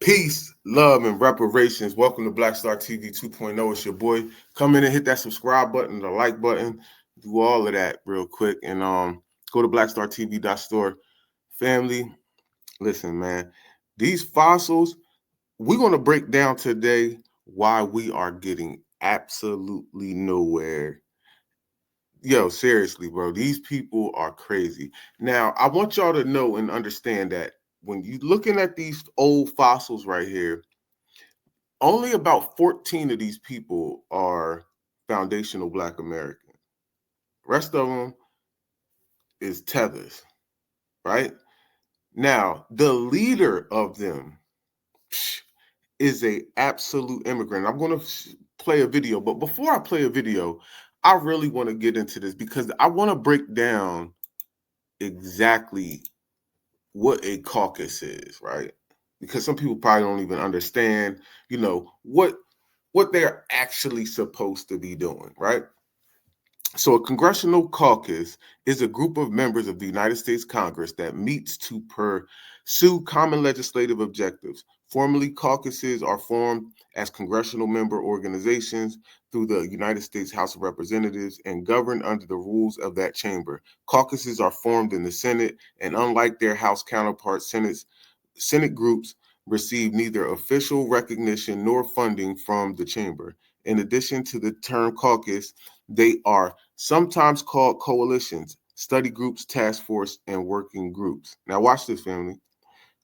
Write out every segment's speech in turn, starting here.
Peace, love, and reparations. Welcome to Black Star TV 2.0. It's your boy. Come in and hit that subscribe button, the like button, do all of that real quick, and go to blackstartv.store. Family, listen, man. These fossils, we're gonna break down today why we are getting absolutely nowhere. Yo, seriously, bro. These people are crazy. Now, I want y'all to know and understand that when you're looking at these old fossils right here, only about 14 of these people are foundational Black American. Rest of them is tethers, right? Now, the leader of them is a absolute immigrant. I'm going to play a video, but before I play a video, I really want to get into this because I want to break down exactly what a caucus is, right? Because some people probably don't even understand, what they're actually supposed to be doing, right? So a congressional caucus is a group of members of the United States Congress that meets to pursue common legislative objectives. Formally, caucuses are formed as congressional member organizations through the United States House of Representatives and governed under the rules of that chamber. Caucuses are formed in the Senate, and unlike their House counterparts, Senate groups receive neither official recognition nor funding from the chamber. In addition to the term caucus, they are sometimes called coalitions, study groups, task force, and working groups. Now watch this, family.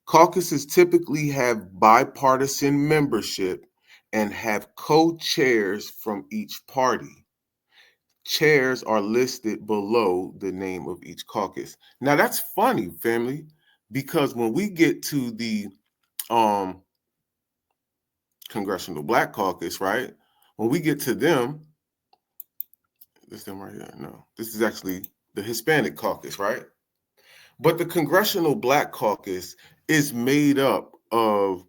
Caucuses typically have bipartisan membership and have co-chairs from each party. Chairs are listed below the name of each caucus. Now that's funny, family, because when we get to the Congressional Black Caucus, right? When we get to them, this them right here. No, this is actually the Hispanic Caucus, right? But the Congressional Black Caucus is made up of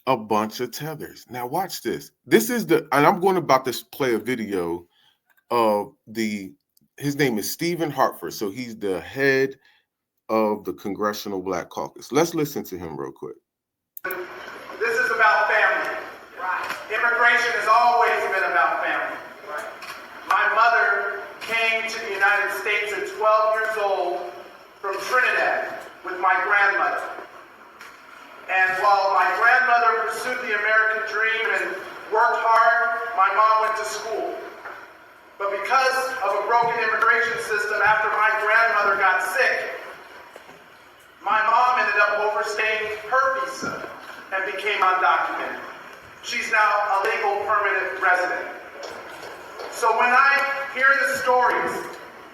a bunch of tethers. Now watch this. This is and I'm going about to play a video of his name is Steven Horsford. So he's the head of the Congressional Black Caucus. Let's listen to him real quick. This is about family. Right. Immigration has always been about family. Right. My mother came to the United States at 12 years old from Trinidad with my grandmother. And while my grandmother pursued the American dream and worked hard, my mom went to school. But because of a broken immigration system, after my grandmother got sick, my mom ended up overstaying her visa and became undocumented. She's now a legal permanent resident. So when I hear the stories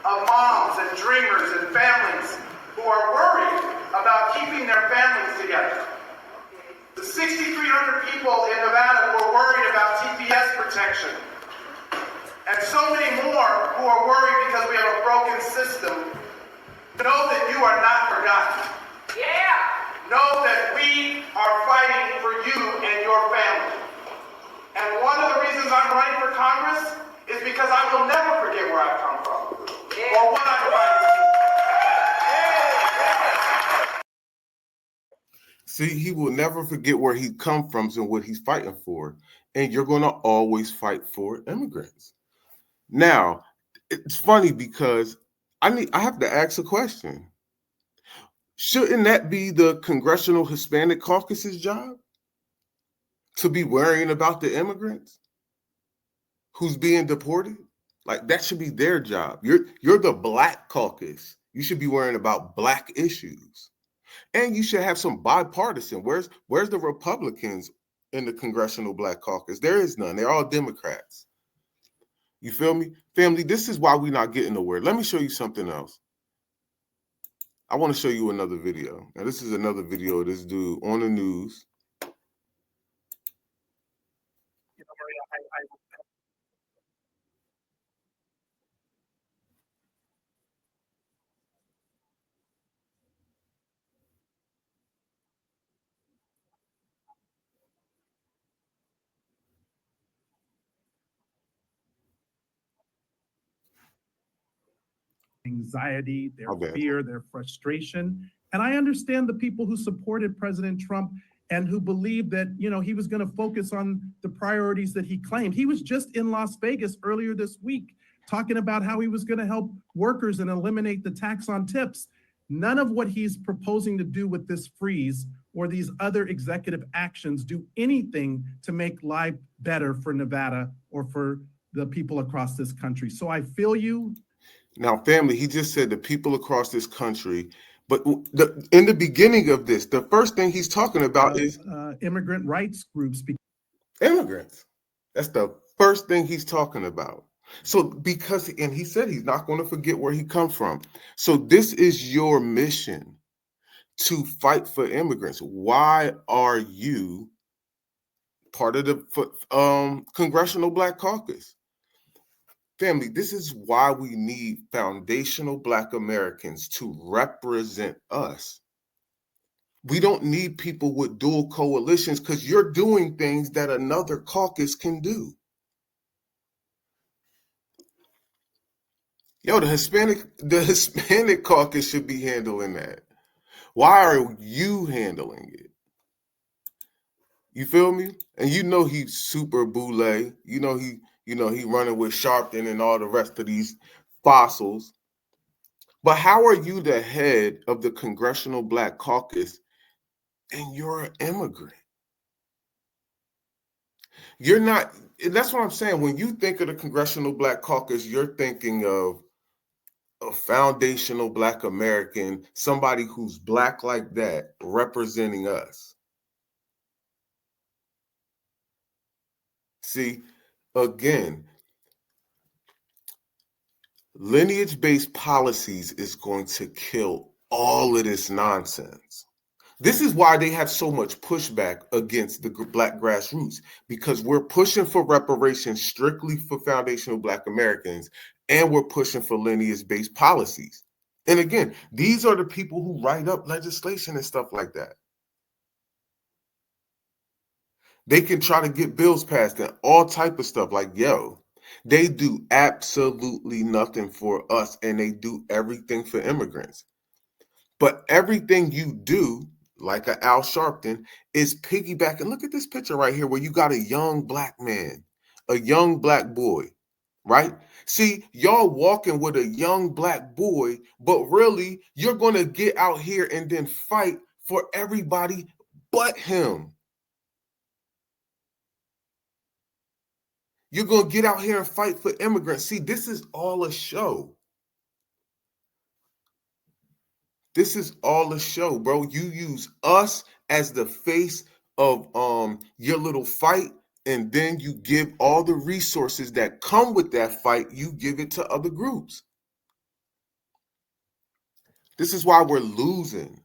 of moms and dreamers and families who are worried about keeping their families together, the 6,300 people in Nevada who are worried about TPS protection, and so many more who are worried because we have a broken system, know that you are not forgotten. Yeah. Know that we are fighting for you and your family. And one of the reasons I'm running for Congress is because I will never forget where I've come from or what I'm fighting for. See, he will never forget where he come from and what he's fighting for. And you're going to always fight for immigrants. Now, it's funny because I have to ask a question. Shouldn't that be the Congressional Hispanic Caucus's job? To be worrying about the immigrants who's being deported? Like, that should be their job. You're the Black Caucus. You should be worrying about Black issues. And you should have some bipartisan. Where's the Republicans in the Congressional Black Caucus? There is none. They're all Democrats. You feel me? Family, this is why we're not getting nowhere. Let me show you something else. I want to show you another video. Now, this is another video of this dude on the news. Anxiety, their fear, their frustration. And I understand the people who supported President Trump and who believed that, he was going to focus on the priorities that he claimed. He was just in Las Vegas earlier this week talking about how he was going to help workers and eliminate the tax on tips. None of what he's proposing to do with this freeze or these other executive actions do anything to make life better for Nevada or for the people across this country. So I feel you. Now, family, he just said the people across this country, but in the beginning of this, the first thing he's talking about is immigrant rights groups. Immigrants. That's the first thing he's talking about. So and he said he's not going to forget where he comes from. So this is your mission, to fight for immigrants. Why are you part of the Congressional Black Caucus? Family, this is why we need foundational Black Americans to represent us. We don't need people with dual coalitions, because you're doing things that another caucus can do. Yo, the Hispanic caucus should be handling that. Why are you handling it? You feel me? And he's super boule. He running with Sharpton and all the rest of these fossils. But how are you the head of the Congressional Black Caucus and you're an immigrant? You're not. That's what I'm saying. When you think of the Congressional Black Caucus, you're thinking of a foundational Black American, somebody who's Black like that, representing us. See, again, lineage-based policies is going to kill all of this nonsense. This is why they have so much pushback against the Black grassroots, because we're pushing for reparations strictly for foundational Black Americans, and we're pushing for lineage-based policies. And again, these are the people who write up legislation and stuff like that. They can try to get bills passed and all type of stuff. Like, yo, they do absolutely nothing for us, and they do everything for immigrants. But everything you do, like a Al Sharpton, is piggybacking. Look at this picture right here where you got a young Black man, a young Black boy, right? See, y'all walking with a young Black boy, but really you're going to get out here and then fight for everybody but him. You're going to get out here and fight for immigrants. See, this is all a show. This is all a show, bro. You use us as the face of your little fight, and then you give all the resources that come with that fight, you give it to other groups. This is why we're losing.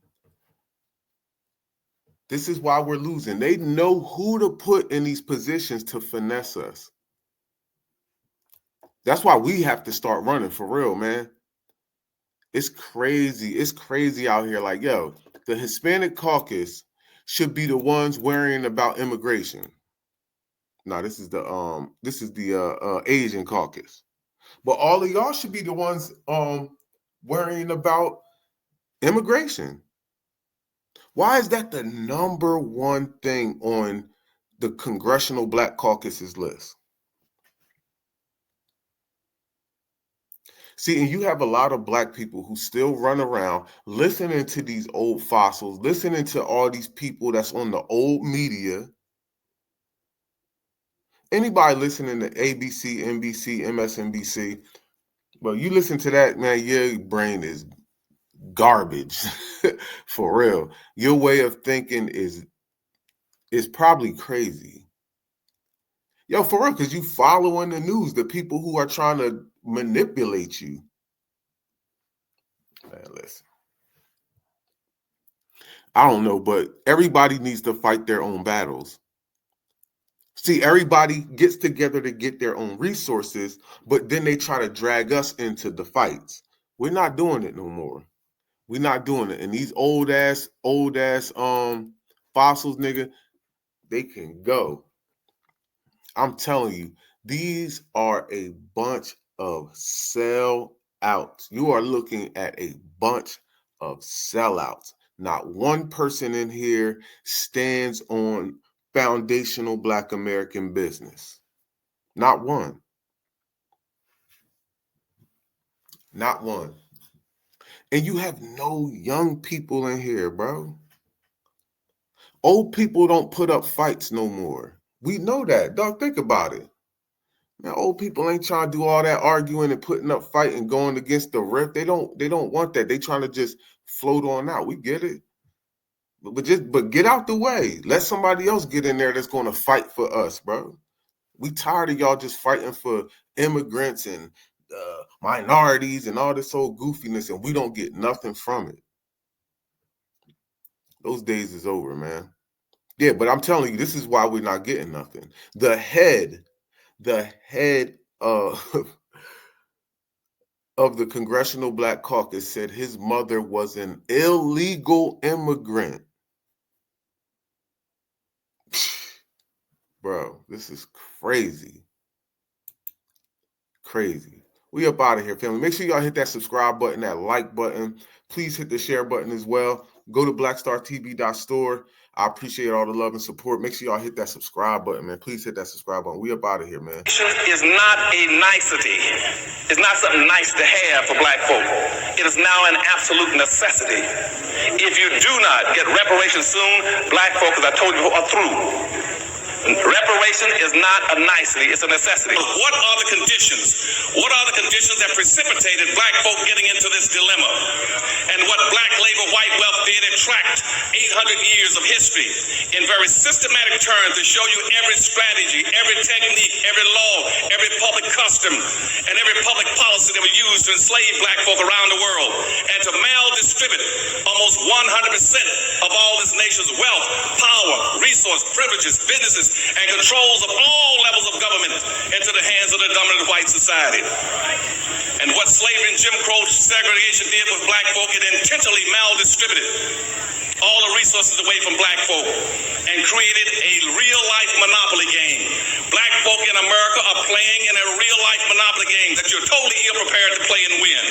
This is why we're losing. They know who to put in these positions to finesse us. That's why we have to start running for real, man. It's crazy. It's crazy out here. Like, yo, the Hispanic caucus should be the ones worrying about immigration. No, this is the Asian caucus. But all of y'all should be the ones worrying about immigration. Why is that the number one thing on the Congressional Black Caucus's list? See, and you have a lot of Black people who still run around listening to these old fossils, listening to all these people that's on the old media. Anybody listening to ABC, NBC, MSNBC, well, you listen to that, man, your brain is garbage. For real. Your way of thinking is probably crazy. Yo, for real, because you following the news, the people who are trying to manipulate you. Man, listen. I don't know, but everybody needs to fight their own battles. See, everybody gets together to get their own resources, but then they try to drag us into the fights. We're not doing it no more. We're not doing it. And these old ass fossils, nigga, they can go. I'm telling you, these are a bunch of sellouts. You are looking at a bunch of sellouts. Not one person in here stands on foundational Black American business. Not one. Not one. And you have no young people in here, bro. Old people don't put up fights no more. We know that. Dog, think about it. Man, old people ain't trying to do all that arguing and putting up fight and going against the rift. They don't want that. They trying to just float on out. We get it. But get out the way. Let somebody else get in there that's going to fight for us, bro. We tired of y'all just fighting for immigrants and minorities and all this old goofiness, and we don't get nothing from it. Those days is over, man. Yeah, but I'm telling you, this is why we're not getting nothing. The head of the Congressional Black Caucus said his mother was an illegal immigrant. Bro, this is crazy. Crazy. We up out of here, family. Make sure y'all hit that subscribe button, that like button. Please hit the share button as well. Go to blackstartv.store. I appreciate all the love and support. Make sure y'all hit that subscribe button, man. Please hit that subscribe button. We up out of here, man. Is not a nicety. It's not something nice to have for Black folk. It is now an absolute necessity. If you do not get reparations soon, Black folk, as I told you before, are through. Reparation is not a nicety, it's a necessity. What are the conditions? What are the conditions that precipitated Black folk getting into this dilemma? And what Black labor, white wealth did, it tracked 800 years of history in very systematic terms to show you every strategy, every technique, every law, every public custom, and every public policy that was used to enslave Black folk around the world and to maldistribute almost 100% of all this nation's wealth, power, resource, privileges, businesses, and controls of all levels of government into the hands of the dominant white society. And what slavery and Jim Crow segregation did with Black folk, it intentionally maldistributed all the resources away from Black folk and created a real-life monopoly game. Black folk in America are playing in a real-life monopoly game that you're totally ill-prepared to play and win.